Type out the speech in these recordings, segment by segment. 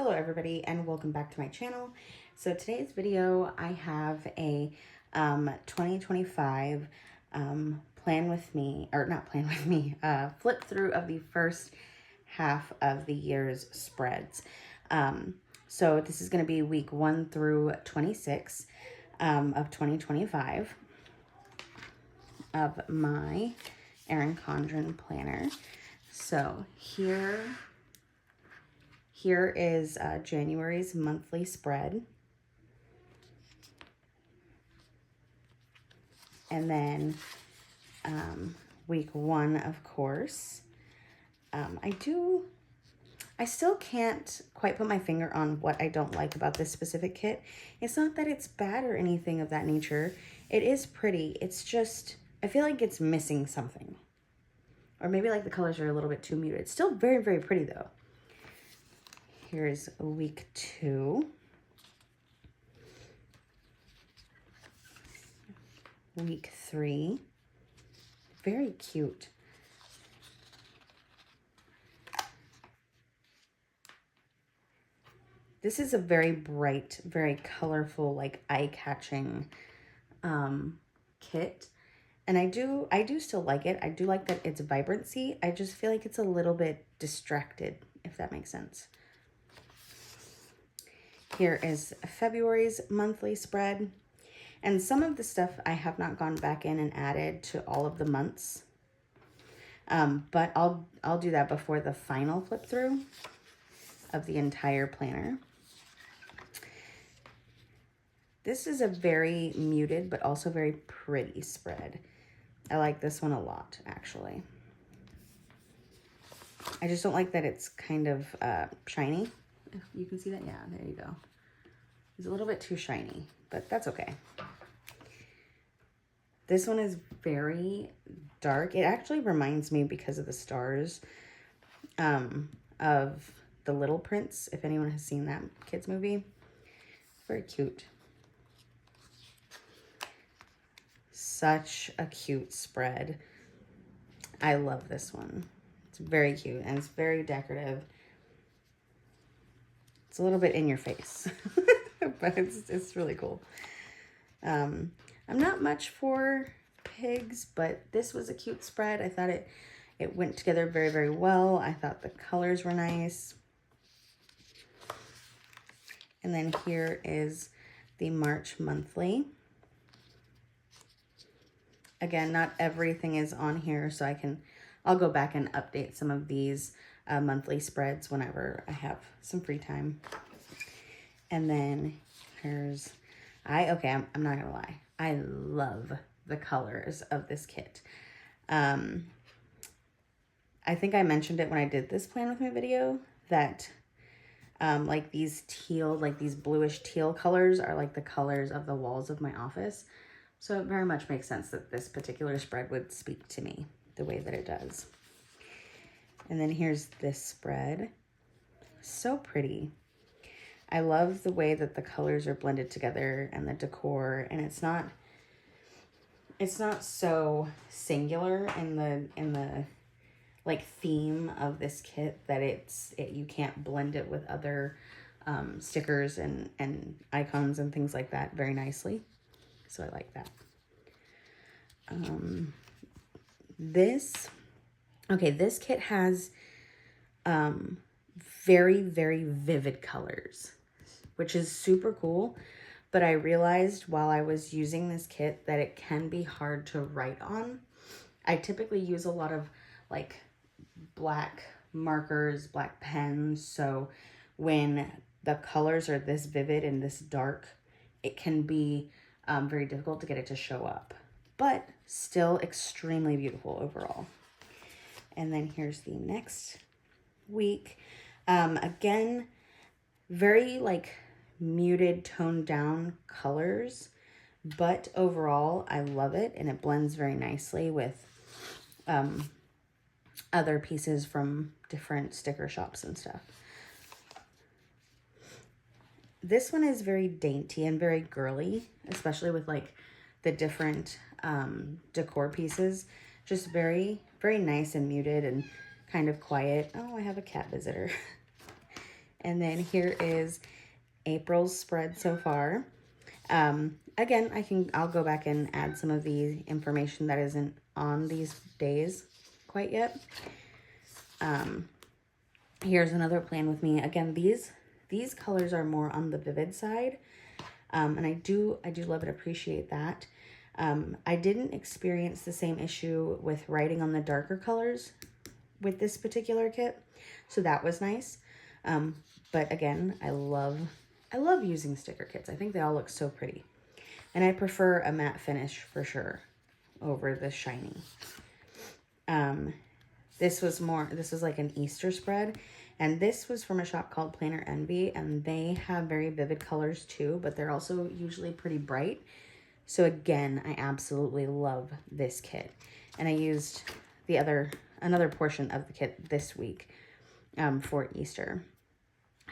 Hello everybody and welcome back to my channel. So today's video I have a 2025 flip through of the first half of the year's spreads. So this is going to be week 1 through 26 of 2025 of my Erin Condren planner. So here is January's monthly spread. And then week 1, of course. I still can't quite put my finger on what I don't like about this specific kit. It's not that it's bad or anything of that nature. It is pretty. It's just, I feel like it's missing something. Or maybe like the colors are a little bit too muted. It's still very, very pretty though. Here's week 2. Week 3. Very cute. This is a very bright, very colorful, like eye-catching kit. And I do still like it. I do like that it's vibrancy. I just feel like it's a little bit distracted, if that makes sense. Here is February's monthly spread. And some of the stuff I have not gone back in and added to all of the months. But I'll do that before the final flip through of the entire planner. This is a very muted but also very pretty spread. I like this one a lot, actually. I just don't like that it's kind of shiny. If you can see that, yeah, there you go. It's a little bit too shiny, but that's okay. This one is very dark. It actually reminds me, because of the stars, of The Little Prince, if anyone has seen that kids movie. Very cute. Such a cute spread. I love this one. It's very cute and it's very decorative. It's a little bit in your face, but it's really cool. I'm not much for pigs, but this was a cute spread. I thought it went together very, very well. I thought the colors were nice. And then here is the March monthly. Again, not everything is on here, so I'll go back and update some of these monthly spreads whenever I have some free time. And then here's, I'm not gonna lie. I love the colors of this kit. I think I mentioned it when I did this plan with my video that like these teal, like these bluish teal colors are like the colors of the walls of my office. So it very much makes sense that this particular spread would speak to me the way that it does. And then here's this spread. So pretty. I love the way that the colors are blended together and the decor, and it's not so singular in the like theme of this kit that you can't blend it with other stickers and icons and things like that very nicely. So I like that. This kit has very, very vivid colors, which is super cool. But I realized while I was using this kit that it can be hard to write on. I typically use a lot of like black markers, black pens. So when the colors are this vivid and this dark, it can be very difficult to get it to show up, but still extremely beautiful overall. And then here's the next week. Again, very like muted, toned down colors, but overall I love it, and it blends very nicely with other pieces from different sticker shops and stuff. This one is very dainty and very girly, especially with like the different decor pieces. Just very, very nice and muted and kind of quiet. Oh, I have a cat visitor. And then here is April's spread so far. Again, I'll go back and add some of the information that isn't on these days quite yet. Here's another plan with me. Again, these colors are more on the vivid side. And I do love and appreciate that. I didn't experience the same issue with writing on the darker colors with this particular kit. So that was nice. But again, I love using sticker kits. I think they all look so pretty. And I prefer a matte finish for sure over the shiny. This was like an Easter spread. And this was from a shop called Planner Envy. And they have very vivid colors too, but they're also usually pretty bright. So again, I absolutely love this kit. And I used another portion of the kit this week for Easter.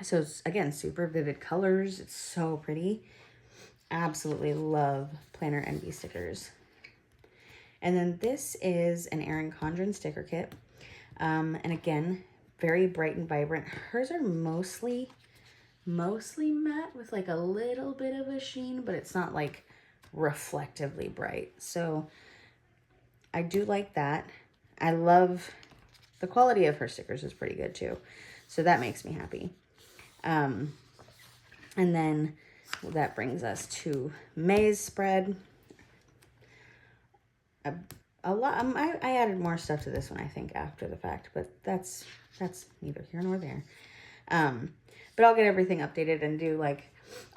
So again, super vivid colors. It's so pretty. Absolutely love Planner Envy stickers. And then this is an Erin Condren sticker kit. And again, very bright and vibrant. Hers are mostly matte with like a little bit of a sheen, but it's not like reflectively bright. So I do like that. I love the quality of her stickers is pretty good too. So that makes me happy. And then that brings us to May's spread. A lot. I added more stuff to this one, I think, after the fact, but that's neither here nor there. But I'll get everything updated and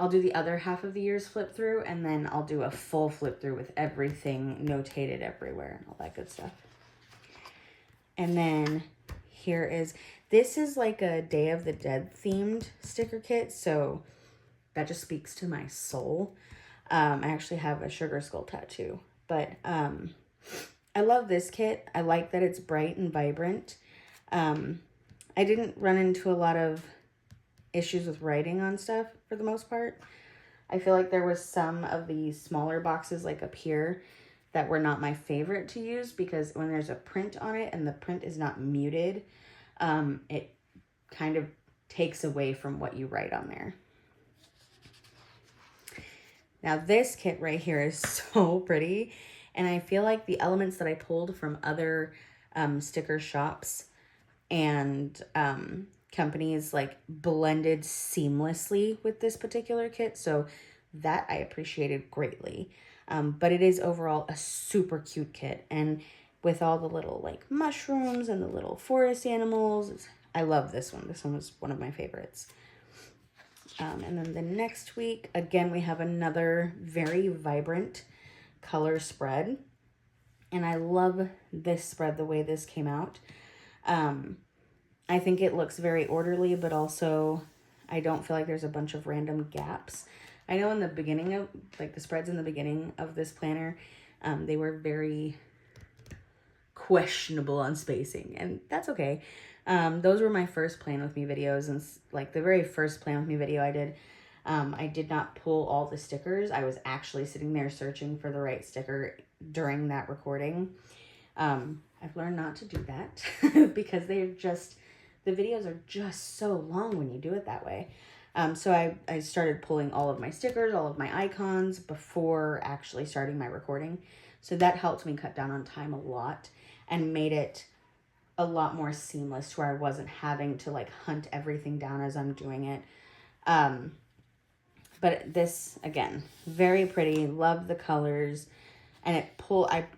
I'll do the other half of the year's flip through, and then I'll do a full flip through with everything notated everywhere and all that good stuff. And then this is like a Day of the Dead themed sticker kit, so that just speaks to my soul. I actually have a sugar skull tattoo, but I love this kit. I like that it's bright and vibrant. I didn't run into a lot of issues with writing on stuff for the most part. I feel like there was some of the smaller boxes like up here that were not my favorite to use, because when there's a print on it and the print is not muted, it kind of takes away from what you write on there. Now this kit right here is so pretty, and I feel like the elements that I pulled from other sticker shops and companies blended seamlessly with this particular kit, so that I appreciated greatly. But it is overall a super cute kit, and with all the little mushrooms and the little forest animals, I love this one. This one was one of my favorites. And then the next week, again, we have another very vibrant color spread. And I love this spread, the way this came out. I think it looks very orderly, but also I don't feel like there's a bunch of random gaps. I know in the beginning of, the spreads in the beginning of this planner, they were very questionable on spacing, and that's okay. Those were my first Plan With Me videos, and the very first Plan With Me video I did not pull all the stickers. I was actually sitting there searching for the right sticker during that recording. I've learned not to do that because the videos are just so long when you do it that way. So I started pulling all of my stickers, all of my icons before actually starting my recording. So that helped me cut down on time a lot and made it a lot more seamless to where I wasn't having to hunt everything down as I'm doing it. But this, again, very pretty. Love the colors. And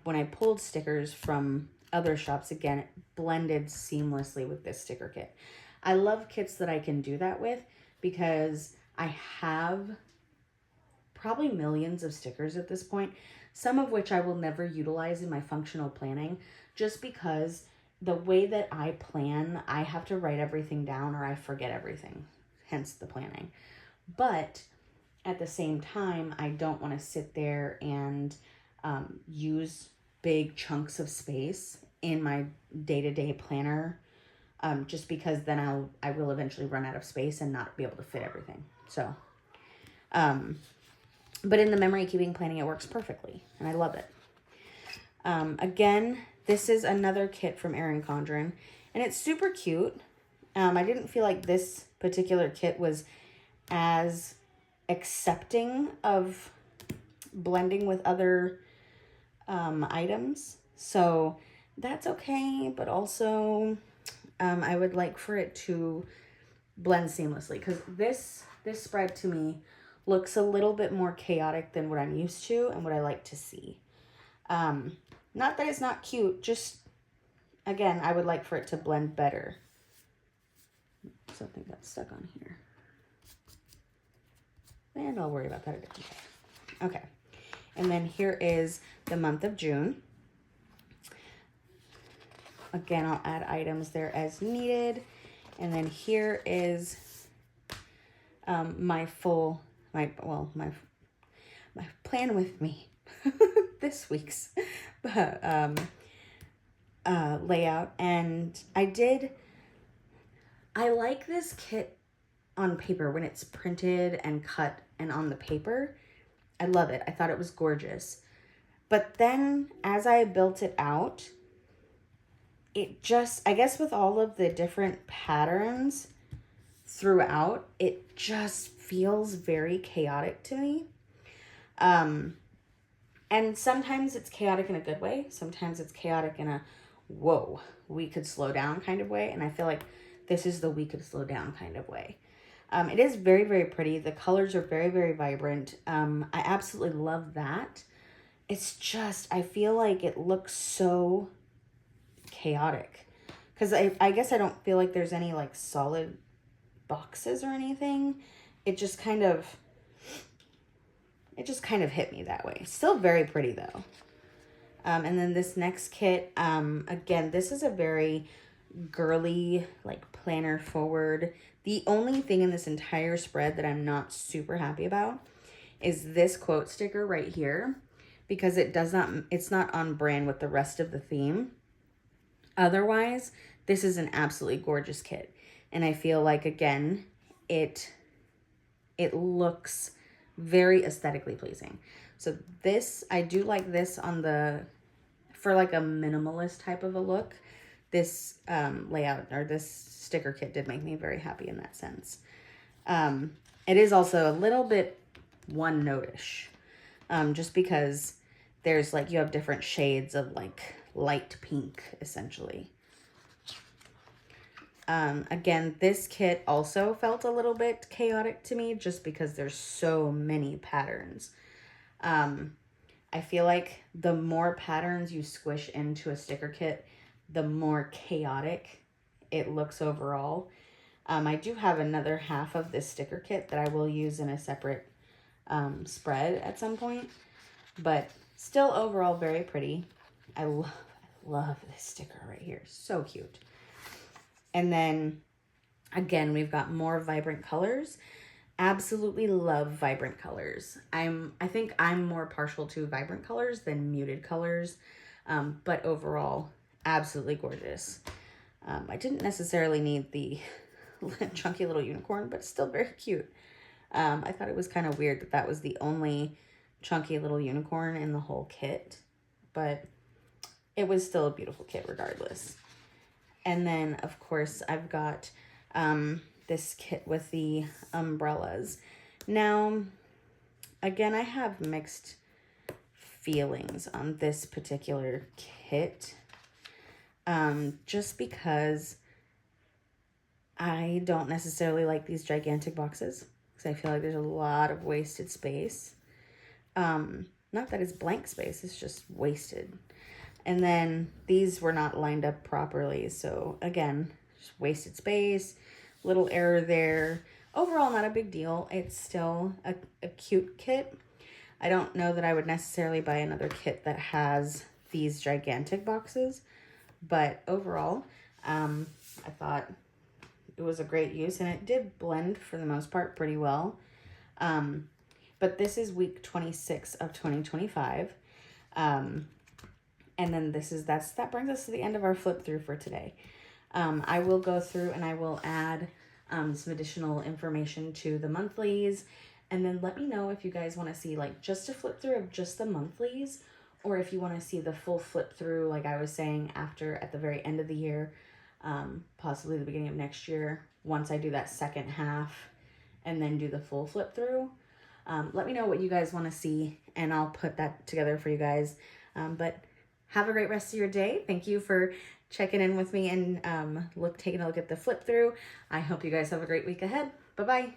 when I pulled stickers from other shops, again, it blended seamlessly with this sticker kit. I love kits that I can do that with, because I have probably millions of stickers at this point, some of which I will never utilize in my functional planning, just because the way that I plan, I have to write everything down or I forget everything, hence the planning. But at the same time, I don't want to sit there and use big chunks of space in my day-to-day planner, just because then I will eventually run out of space and not be able to fit everything. So, but in the memory keeping planning, it works perfectly, and I love it. Again, this is another kit from Erin Condren, and it's super cute. I didn't feel like this particular kit was as accepting of blending with other items. So that's okay, but also I would like for it to blend seamlessly, because this spread to me looks a little bit more chaotic than what I'm used to and what I like to see. Not that it's not cute, just again, I would like for it to blend better. Something got stuck on here. And I'll worry about that a different day. Okay. And then here is the month of June. Again, I'll add items there as needed. And then here is my plan with me this week's layout. And I like this kit on paper when it's printed and cut and on the paper. I love it. I thought it was gorgeous. But then as I built it out, it just, I guess with all of the different patterns throughout, it just feels very chaotic to me. And sometimes it's chaotic in a good way. Sometimes it's chaotic in a, whoa, we could slow down kind of way. And I feel like this is the we could slow down kind of way. It is very, very pretty. The colors are very, very vibrant. I absolutely love that. It's just, I feel like it looks so chaotic. Because I guess I don't feel like there's any like solid boxes or anything. It just kind of hit me that way. Still very pretty though. And then this next kit, again, this is a very girly, like planner forward. The only thing in this entire spread that I'm not super happy about is this quote sticker right here, because it's not on brand with the rest of the theme. Otherwise, this is an absolutely gorgeous kit. And I feel like, again, it looks very aesthetically pleasing. So this, I do like this for like a minimalist type of a look. This layout or this sticker kit did make me very happy in that sense. It is also a little bit one note-ish, just because there's like, you have different shades of like light pink essentially. Again, this kit also felt a little bit chaotic to me just because there's so many patterns. I feel like the more patterns you squish into a sticker kit, the more chaotic it looks overall. I do have another half of this sticker kit that I will use in a separate spread at some point, but still overall very pretty. I love this sticker right here. So cute. And then again, we've got more vibrant colors. Absolutely love vibrant colors. I think I'm more partial to vibrant colors than muted colors, but overall, absolutely gorgeous. I didn't necessarily need the chunky little unicorn, but still very cute. I thought it was kind of weird that was the only chunky little unicorn in the whole kit, but it was still a beautiful kit regardless. And then, of course, I've got this kit with the umbrellas. Now, again, I have mixed feelings on this particular kit, just because I don't necessarily like these gigantic boxes, because I feel like there's a lot of wasted space. Not that it's blank space, it's just wasted. And then these were not lined up properly, so again, just wasted space, little error there. Overall, not a big deal. It's still a cute kit. I don't know that I would necessarily buy another kit that has these gigantic boxes, but overall, I thought it was a great use, and it did blend for the most part pretty well. But this is week 26 of 2025. And then that brings us to the end of our flip through for today. I will go through and I will add some additional information to the monthlies, and then let me know if you guys want to see like just a flip through of just the monthlies, or if you want to see the full flip through, like I was saying, at the very end of the year, possibly the beginning of next year. once I do that second half and then do the full flip through. Let me know what you guys want to see, and I'll put that together for you guys. But have a great rest of your day. Thank you for checking in with me and taking a look at the flip through. I hope you guys have a great week ahead. Bye-bye.